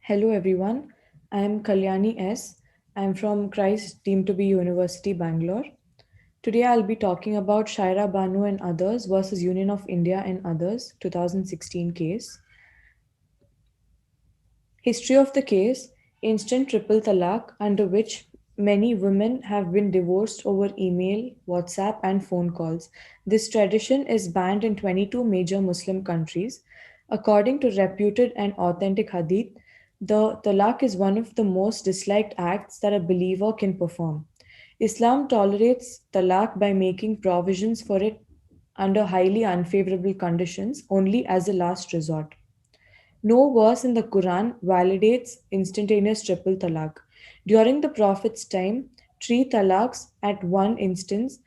Hello everyone, I am Kalyani S. I am from Christ deemed to be University Bangalore. Today I'll be talking about Shaira Banu and others versus Union of India and others 2016 case. History of the case: instant triple talaq, under which many women have been divorced over email, WhatsApp, and phone calls. This tradition is banned in 22 major Muslim countries. According to reputed and authentic hadith, the talaq is one of the most disliked acts that a believer can perform. Islam tolerates talaq by making provisions for it under highly unfavorable conditions only as a last resort. No verse in the Quran validates instantaneous triple talaq. During the Prophet's time, three talaqs at one instance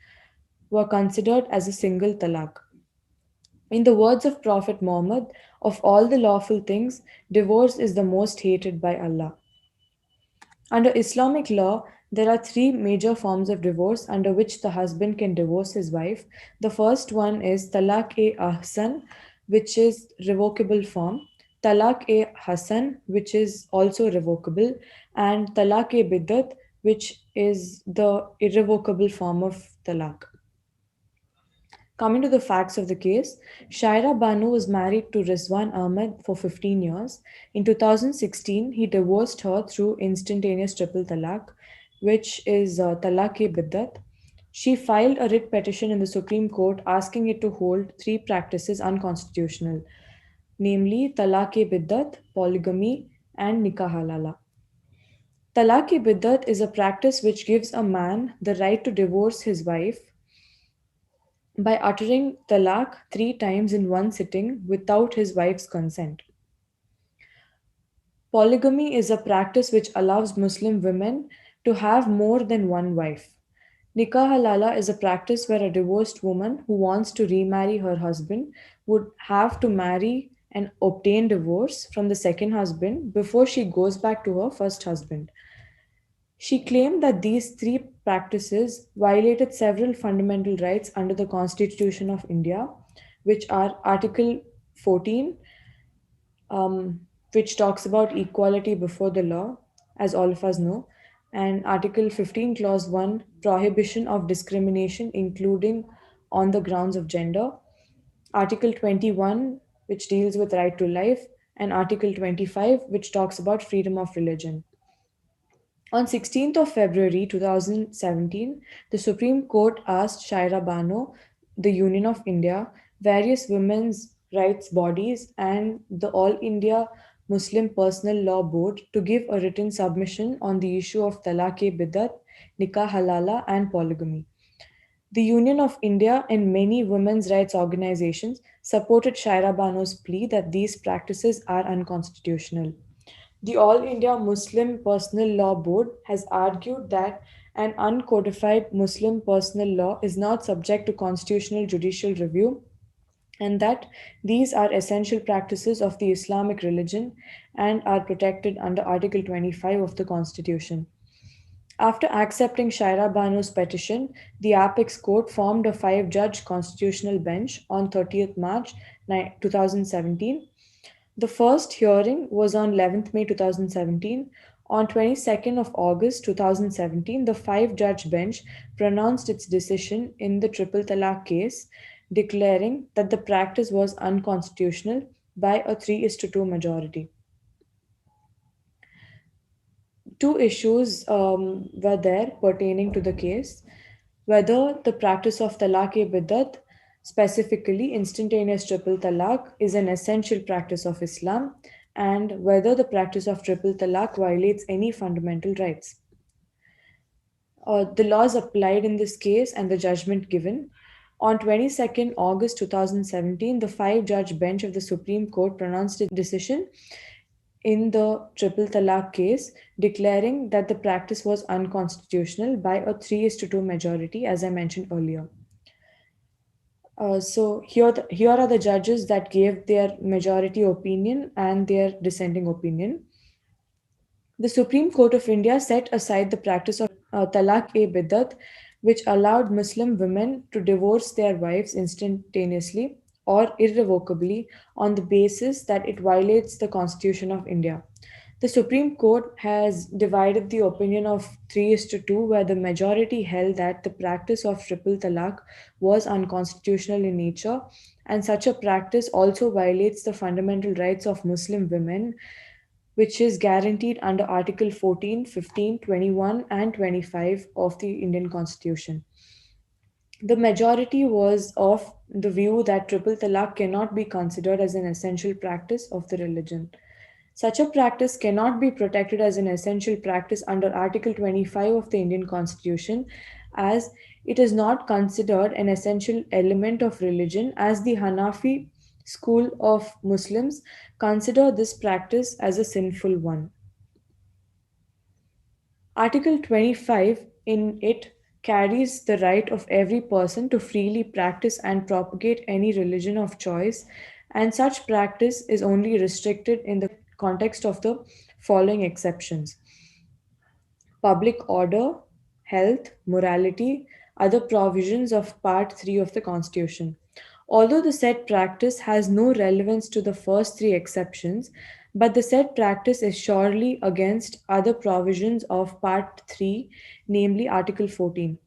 were considered as a single talaq. In the words of Prophet Muhammad, of all the lawful things, divorce is the most hated by Allah. Under Islamic law, there are three major forms of divorce under which the husband can divorce his wife. The first one is talaq-e-ahsan, which is revocable form, talaq-e-hasan, which is also revocable, and talaq-e-biddat, which is the irrevocable form of talaq. Coming to the facts of the case, Shaira Banu was married to Rizwan Ahmed for 15 years. In 2016, he divorced her through instantaneous triple talaq, which is talaq-e-biddat. She filed a writ petition in the Supreme Court asking it to hold three practices unconstitutional, namely talaq-e-biddat, polygamy, and nikah halala. Talaq-e-biddat is a practice which gives a man the right to divorce his wife by uttering talaq three times in one sitting without his wife's consent. Polygamy is a practice which allows Muslim women to have more than one wife. Nikah halala is a practice where a divorced woman who wants to remarry her husband would have to marry and obtain divorce from the second husband before she goes back to her first husband. She claimed that these three practices violated several fundamental rights under the Constitution of India, which are Article 14, um, which talks about equality before the law, as all of us know, and Article 15, Clause 1, prohibition of discrimination, including on the grounds of gender, Article 21, which deals with right to life, and Article 25, which talks about freedom of religion. On 16th of February 2017, the Supreme Court asked Shaira Bano, the Union of India, various women's rights bodies, and the All India Muslim Personal Law Board to give a written submission on the issue of talaq-e-biddat, nikah halala, and polygamy. The Union of India and many women's rights organizations supported Shaira Bano's plea that these practices are unconstitutional. The All India Muslim Personal Law Board has argued that an uncodified Muslim personal law is not subject to constitutional judicial review and that these are essential practices of the Islamic religion and are protected under Article 25 of the Constitution. After accepting Shaira Banu's petition, the Apex Court formed a five-judge constitutional bench on 30th March 2017. The first hearing was on 11th May 2017. On 22nd of August 2017, the five-judge bench pronounced its decision in the triple talaq case, declaring that the practice was unconstitutional by a 3:2 majority. Two issues were there pertaining to the case: whether the practice of talaq-e-biddat, specifically instantaneous triple talaq, is an essential practice of Islam, and whether the practice of triple talaq violates any fundamental rights. The laws applied in this case and the judgment given. On 22nd August 2017, the five-judge bench of the Supreme Court pronounced a decision in the triple talaq case, declaring that the practice was unconstitutional by a 3:2 majority, as I mentioned earlier. Here are the judges that gave their majority opinion and their dissenting opinion. The Supreme Court of India set aside the practice of talaq-e-biddat, which allowed Muslim women to divorce their wives instantaneously or irrevocably on the basis that it violates the Constitution of India. The Supreme Court has divided the opinion of 3 is to 2, where the majority held that the practice of triple talaq was unconstitutional in nature, and such a practice also violates the fundamental rights of Muslim women, which is guaranteed under Article 14, 15, 21, and 25 of the Indian Constitution. The majority was of the view that triple talaq cannot be considered as an essential practice of the religion. Such a practice cannot be protected as an essential practice under Article 25 of the Indian Constitution, as it is not considered an essential element of religion, as the Hanafi school of Muslims consider this practice as a sinful one. Article 25 in it carries the right of every person to freely practice and propagate any religion of choice, and such practice is only restricted in the context of the following exceptions: public order, health, morality, other provisions of Part 3 of the Constitution. Although the said practice has no relevance to the first three exceptions, but the said practice is surely against other provisions of Part 3, namely Article 14.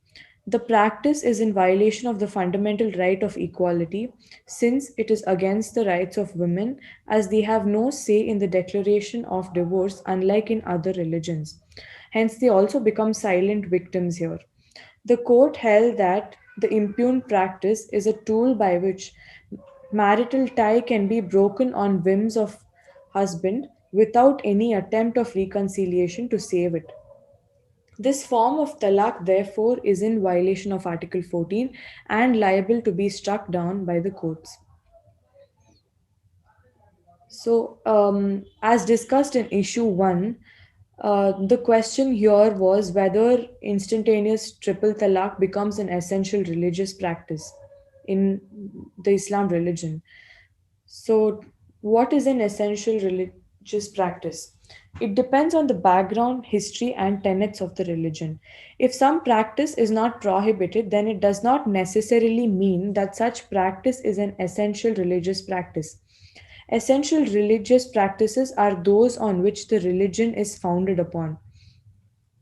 The practice is in violation of the fundamental right of equality, since it is against the rights of women, as they have no say in the declaration of divorce, unlike in other religions. Hence, they also become silent victims here. The court held that the impugned practice is a tool by which marital tie can be broken on whims of husband without any attempt of reconciliation to save it. This form of talaq, therefore, is in violation of Article 14 and liable to be struck down by the courts. So, as discussed in issue 1, the question here was whether instantaneous triple talaq becomes an essential religious practice in the Islam religion. So, what is an essential religious practice? It depends on the background, history, and tenets of the religion. If some practice is not prohibited, then it does not necessarily mean that such practice is an essential religious practice. Essential religious practices are those on which the religion is founded upon.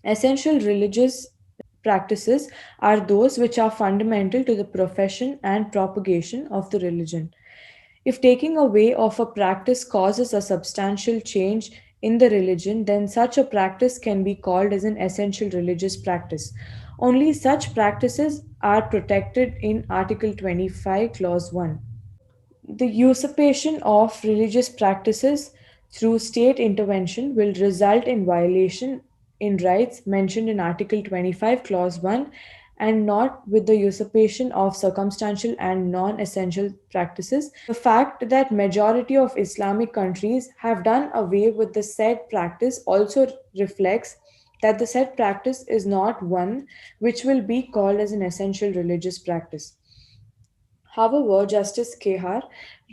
Essential religious practices are those which are fundamental to the profession and propagation of the religion. If taking away of a practice causes a substantial change in the religion, then such a practice can be called as an essential religious practice. Only such practices are protected in Article 25, Clause 1. The usurpation of religious practices through state intervention will result in violation in rights mentioned in Article 25, Clause 1, and not with the usurpation of circumstantial and non-essential practices. The fact that majority of Islamic countries have done away with the said practice also reflects that the said practice is not one which will be called as an essential religious practice. However, Justice Kehar,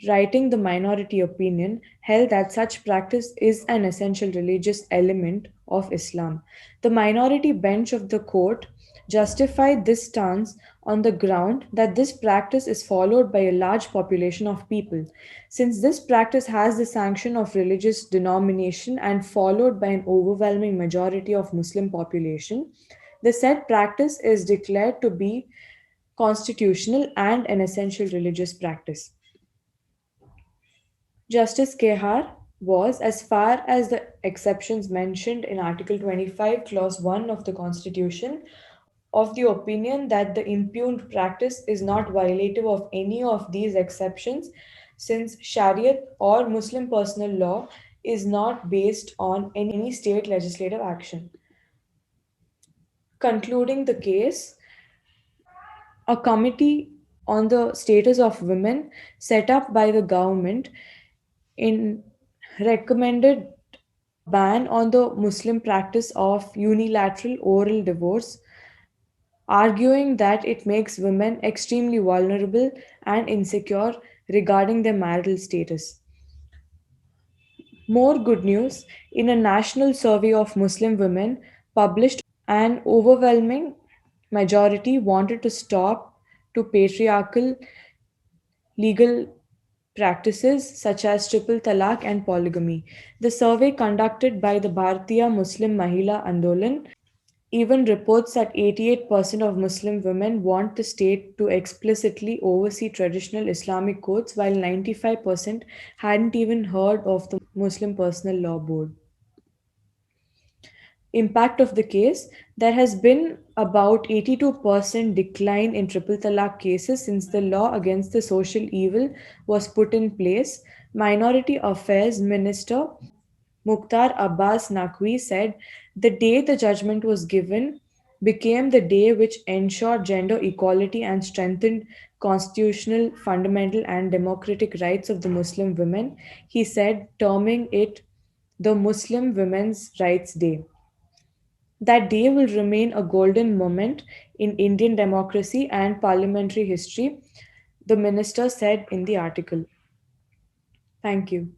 writing the minority opinion, held that such practice is an essential religious element of Islam. The minority bench of the court justified this stance on the ground that this practice is followed by a large population of people. Since this practice has the sanction of religious denomination and followed by an overwhelming majority of Muslim population, the said practice is declared to be constitutional and an essential religious practice. Justice Kehar was, as far as the exceptions mentioned in Article 25, Clause 1 of the Constitution, of the opinion that the impugned practice is not violative of any of these exceptions, since Shariat or Muslim personal law is not based on any state legislative action. Concluding the case, a committee on the status of women set up by the government in recommended a ban on the Muslim practice of unilateral oral divorce, arguing that it makes women extremely vulnerable and insecure regarding their marital status. More good news: in a national survey of Muslim women published, an overwhelming majority wanted to stop to patriarchal legal practices such as triple talaq and polygamy. The survey conducted by the Bharatiya Muslim Mahila Andolan even reports that 88% of Muslim women want the state to explicitly oversee traditional Islamic codes, while 95% hadn't even heard of the Muslim Personal Law Board. Impact of the case, there has been about 82% decline in triple talaq cases since the law against the social evil was put in place. Minority Affairs Minister Mukhtar Abbas Naqvi said the day the judgment was given became the day which ensured gender equality and strengthened constitutional, fundamental, and democratic rights of the Muslim women. He said, terming it the Muslim Women's Rights Day. That day will remain a golden moment in Indian democracy and parliamentary history, the minister said in the article. Thank you.